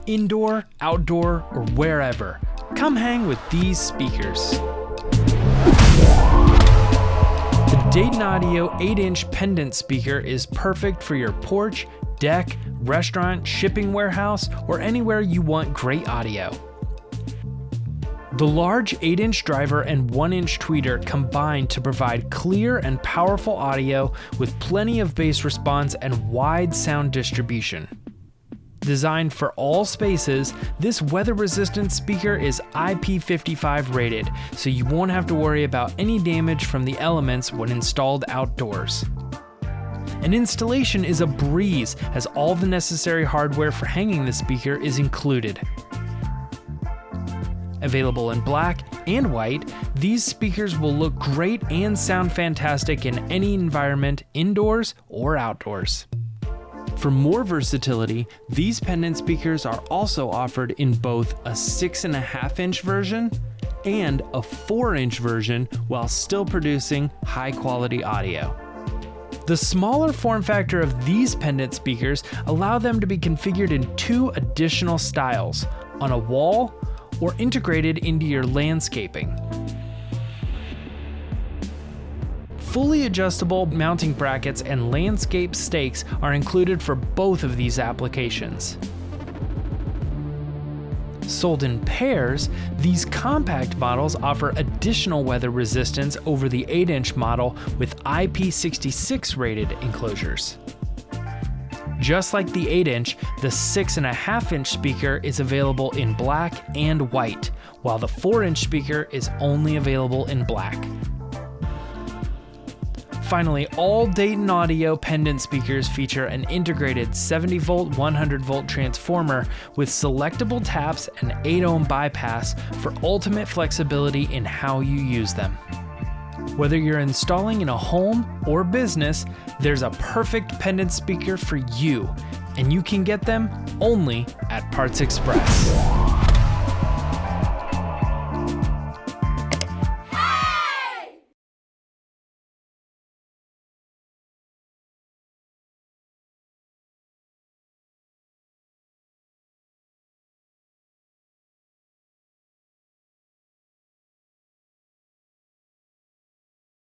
indoor, outdoor, or wherever. Come hang with these speakers. The Dayton Audio 8-inch Pendant speaker is perfect for your porch, deck, restaurant, shipping warehouse, or anywhere you want great audio. The large 8-inch driver and 1-inch tweeter combine to provide clear and powerful audio with plenty of bass response and wide sound distribution. Designed for all spaces, this weather-resistant speaker is IP55 rated, so you won't have to worry about any damage from the elements when installed outdoors. And installation is a breeze, as all the necessary hardware for hanging the speaker is included. Available in black and white, these speakers will look great and sound fantastic in any environment, indoors or outdoors. For more versatility, these Pendant speakers are also offered in both a 6.5-inch version and a 4-inch version while still producing high-quality audio. The smaller form factor of these Pendant speakers allow them to be configured in 2 additional styles, on a wall or integrated into your landscaping. Fully adjustable mounting brackets and landscape stakes are included for both of these applications. Sold in pairs, these compact models offer additional weather resistance over the 8-inch model with IP66 rated enclosures. Just like the 8-inch, the 6.5-inch speaker is available in black and white, while the 4-inch speaker is only available in black. Finally, all Dayton Audio Pendant speakers feature an integrated 70-volt 100-volt transformer with selectable taps and 8-ohm bypass for ultimate flexibility in how you use them. Whether you're installing in a home or business, there's a perfect Pendant speaker for you, and you can get them only at Parts Express.